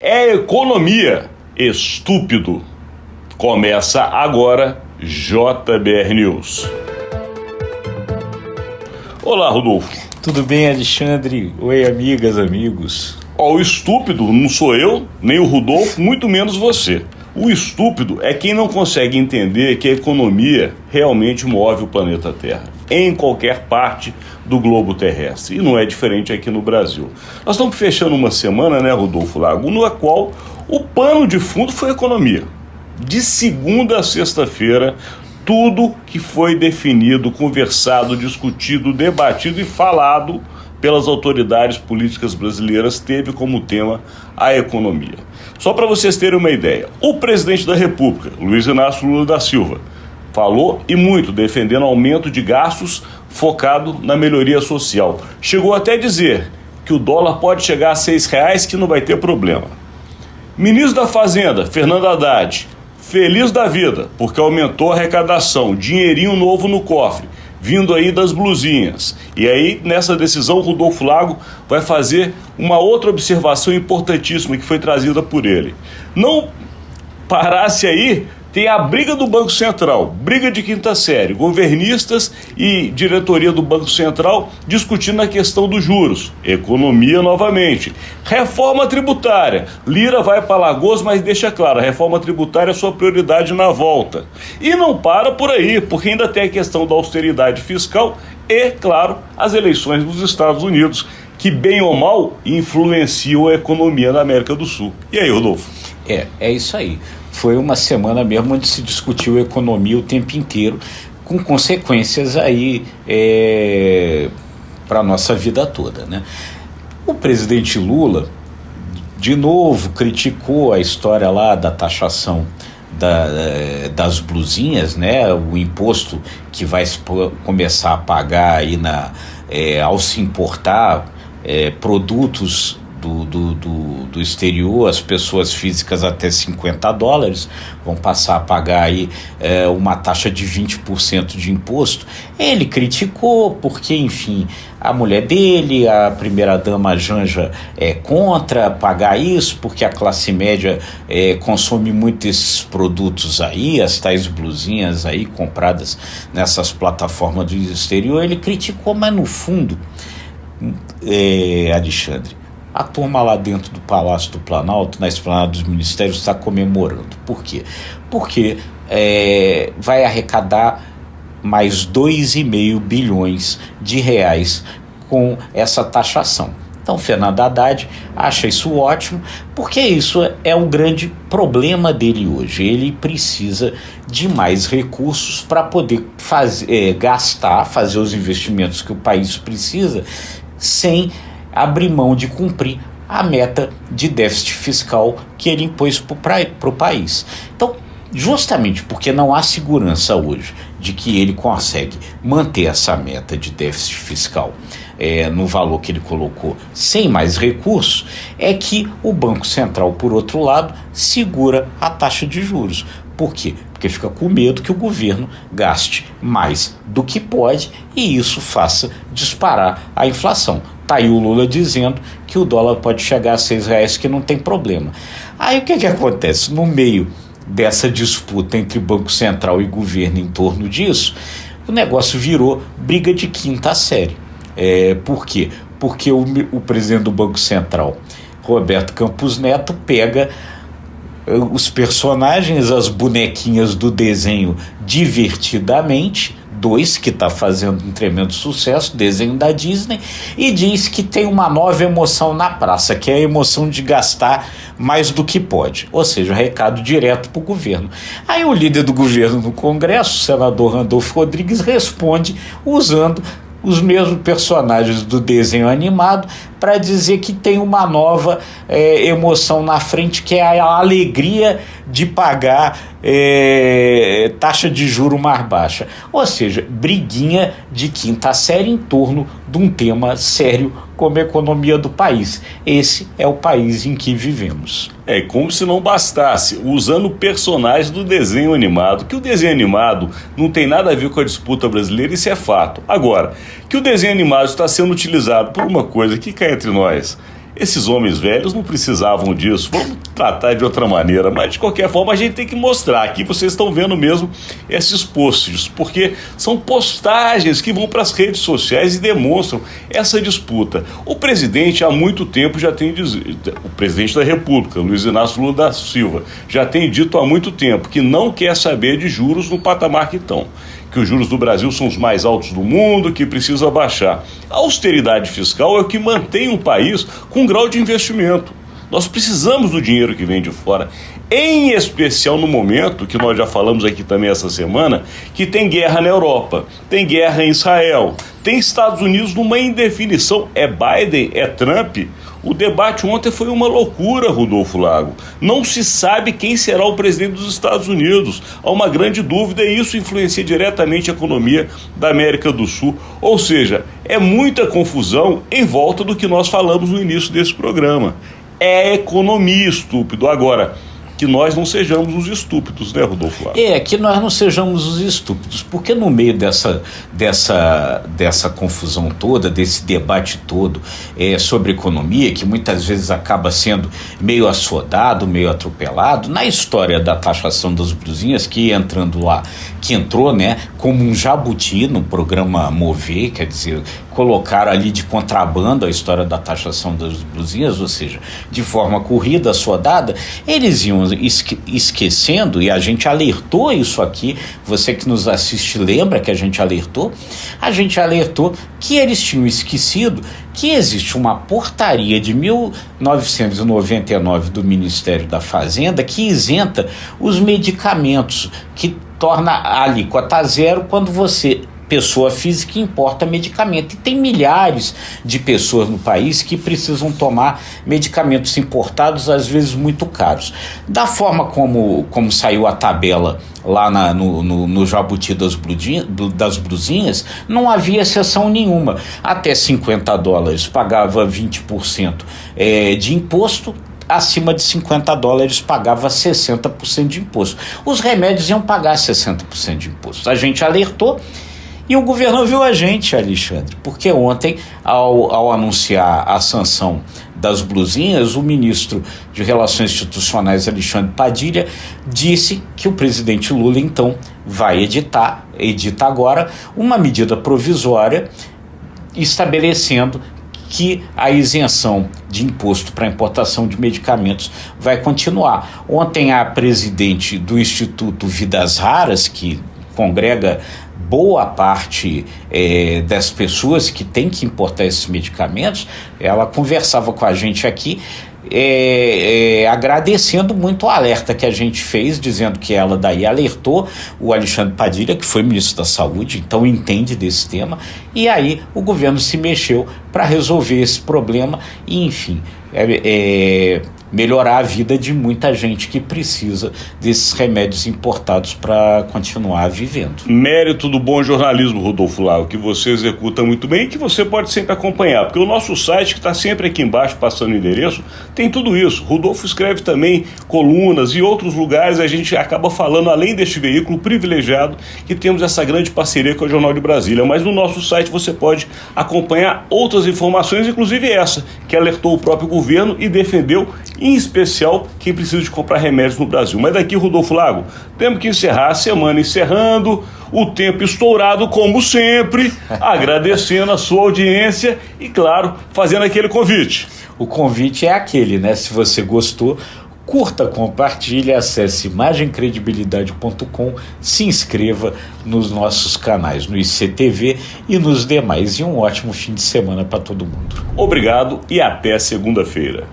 É economia, estúpido. Começa agora JBR News. Olá, Rodolfo. Tudo bem, Alexandre? Oi, amigas, amigos. O estúpido não sou eu, nem o Rodolfo, muito menos você. O estúpido é quem não consegue entender que a economia realmente move o planeta Terra, em qualquer parte do globo terrestre. E não é diferente aqui no Brasil. Nós estamos fechando uma semana, né, Rodolfo Lago, na qual o pano de fundo foi a economia. De segunda a sexta-feira, tudo que foi definido, conversado, discutido, debatido e falado pelas autoridades políticas brasileiras teve como tema a economia. Só para vocês terem uma ideia, o presidente da República, Luiz Inácio Lula da Silva, falou e muito defendendo aumento de gastos focado na melhoria social. Chegou até a dizer que o dólar pode chegar a R$6 que não vai ter problema. Ministro da Fazenda, Fernando Haddad, feliz da vida porque aumentou a arrecadação, dinheirinho novo no cofre, vindo aí das blusinhas. E aí, nessa decisão, o Rodolfo Lago vai fazer uma outra observação importantíssima que foi trazida por ele. Não parasse aí, tem a briga do Banco Central, briga de quinta série, governistas e diretoria do Banco Central discutindo a questão dos juros, economia novamente, reforma tributária, Lira vai para Alagoas, mas deixa claro, a reforma tributária é sua prioridade na volta. E não para por aí, porque ainda tem a questão da austeridade fiscal e, claro, as eleições dos Estados Unidos, que bem ou mal influenciam a economia da América do Sul. E aí, Rodolfo? É isso aí. Foi uma semana mesmo onde se discutiu economia o tempo inteiro, com consequências aí para a nossa vida toda, né? O presidente Lula, de novo, criticou a história lá da taxação das blusinhas, né? O imposto que vai começar a pagar aí ao se importar produtos do exterior, as pessoas físicas até $50 vão passar a pagar aí uma taxa de 20% de imposto. Ele criticou porque, enfim, a mulher dele, a primeira-dama Janja, é contra pagar isso, porque a classe média consome muito esses produtos aí, as tais blusinhas aí compradas nessas plataformas do exterior. Ele criticou, mas no fundo, Alexandre, a turma lá dentro do Palácio do Planalto, na Esplanada dos Ministérios, está comemorando. Por quê? Porque vai arrecadar mais 2,5 bilhões de reais com essa taxação. Então, Fernando Haddad acha isso ótimo, porque isso é o grande problema dele hoje. Ele precisa de mais recursos para poder fazer os investimentos que o país precisa, sem abrir mão de cumprir a meta de déficit fiscal que ele impôs para o país. Então, justamente porque não há segurança hoje de que ele consegue manter essa meta de déficit fiscal no valor que ele colocou sem mais recursos, é que o Banco Central, por outro lado, segura a taxa de juros. Por quê? Porque fica com medo que o governo gaste mais do que pode e isso faça disparar a inflação. Está aí o Lula dizendo que o dólar pode chegar a R$6 que não tem problema. Aí o que acontece? No meio dessa disputa entre Banco Central e governo em torno disso, o negócio virou briga de quinta série. Por quê? Porque o presidente do Banco Central, Roberto Campos Neto, pega os personagens, as bonequinhas do desenho Divertidamente, 2, que está fazendo um tremendo sucesso, desenho da Disney, e diz que tem uma nova emoção na praça, que é a emoção de gastar mais do que pode, ou seja, recado direto para o governo. Aí o líder do governo no Congresso, o senador Randolfo Rodrigues, responde usando os mesmos personagens do desenho animado para dizer que tem uma nova emoção na frente, que é a alegria de pagar taxa de juro mais baixa. Ou seja, briguinha de quinta série em torno de um tema sério como a economia do país. Esse é o país em que vivemos. É como se não bastasse, usando personagens do desenho animado, que o desenho animado não tem nada a ver com a disputa brasileira, isso é fato. Agora, que o desenho animado está sendo utilizado por uma coisa que cá entre nós Esses homens velhos não precisavam disso, vamos tratar de outra maneira, mas de qualquer forma a gente tem que mostrar. Aqui vocês estão vendo mesmo esses posts, porque são postagens que vão para as redes sociais e demonstram essa disputa. O presidente há muito tempo já tem o presidente da República, Luiz Inácio Lula da Silva, já tem dito há muito tempo que não quer saber de juros no patamar que estão, que os juros do Brasil são os mais altos do mundo, que precisa baixar. A austeridade fiscal é o que mantém o país com um grau de investimento. Nós precisamos do dinheiro que vem de fora, em especial no momento, que nós já falamos aqui também essa semana, que tem guerra na Europa, tem guerra em Israel, tem Estados Unidos numa indefinição, é Biden, é Trump. O debate ontem foi uma loucura, Rodolfo Lago. Não se sabe quem será o presidente dos Estados Unidos. Há uma grande dúvida e isso influencia diretamente a economia da América do Sul. Ou seja, é muita confusão em volta do que nós falamos no início desse programa. É economia, estúpido. Agora, que nós não sejamos os estúpidos, né, Rodolfo Lago? Que nós não sejamos os estúpidos, porque no meio dessa confusão toda, desse debate todo sobre economia, que muitas vezes acaba sendo meio assodado, meio atropelado, na história da taxação das blusinhas, que entrou, né, como um jabuti no programa Mover, quer dizer, colocaram ali de contrabando a história da taxação das blusinhas, ou seja, de forma corrida, assodada, eles iam esquecendo, e a gente alertou isso aqui, você que nos assiste lembra que a gente alertou que eles tinham esquecido que existe uma portaria de 1999 do Ministério da Fazenda que isenta os medicamentos, que torna a alíquota zero quando você, pessoa física, importa medicamento. E tem milhares de pessoas no país que precisam tomar medicamentos importados, às vezes muito caros. Da forma como saiu a tabela lá no jabuti das blusinhas, não havia exceção nenhuma. Até $50 pagava 20% de imposto, acima de $50 pagava 60% de imposto. Os remédios iam pagar 60% de imposto. A gente alertou e o governo viu a gente, Alexandre, porque ontem, ao anunciar a sanção das blusinhas, o ministro de Relações Institucionais, Alexandre Padilha, disse que o presidente Lula, então, edita agora uma medida provisória estabelecendo que a isenção de imposto para importação de medicamentos vai continuar. Ontem, a presidente do Instituto Vidas Raras, que congrega boa parte das pessoas que têm que importar esses medicamentos, ela conversava com a gente aqui, agradecendo muito o alerta que a gente fez, dizendo que ela daí alertou o Alexandre Padilha, que foi ministro da Saúde, então entende desse tema, e aí o governo se mexeu para resolver esse problema e, enfim, melhorar a vida de muita gente que precisa desses remédios importados para continuar vivendo. Mérito do bom jornalismo, Rodolfo Lago, que você executa muito bem e que você pode sempre acompanhar, porque o nosso site, que está sempre aqui embaixo passando o endereço, tem tudo isso. Rodolfo escreve também colunas e outros lugares, a gente acaba falando, além deste veículo privilegiado, que temos essa grande parceria com o Jornal de Brasília, mas no nosso site você pode acompanhar outras informações, inclusive essa, que alertou o próprio governo e defendeu, em especial, quem precisa de comprar remédios no Brasil. Mas daqui, Rodolfo Lago, temos que encerrar a semana encerrando, o tempo estourado como sempre, agradecendo a sua audiência e, claro, fazendo aquele convite. O convite é aquele, né? Se você gostou, curta, compartilhe, acesse imagemcredibilidade.com, se inscreva nos nossos canais, no ICTV e nos demais. E um ótimo fim de semana para todo mundo. Obrigado e até segunda-feira.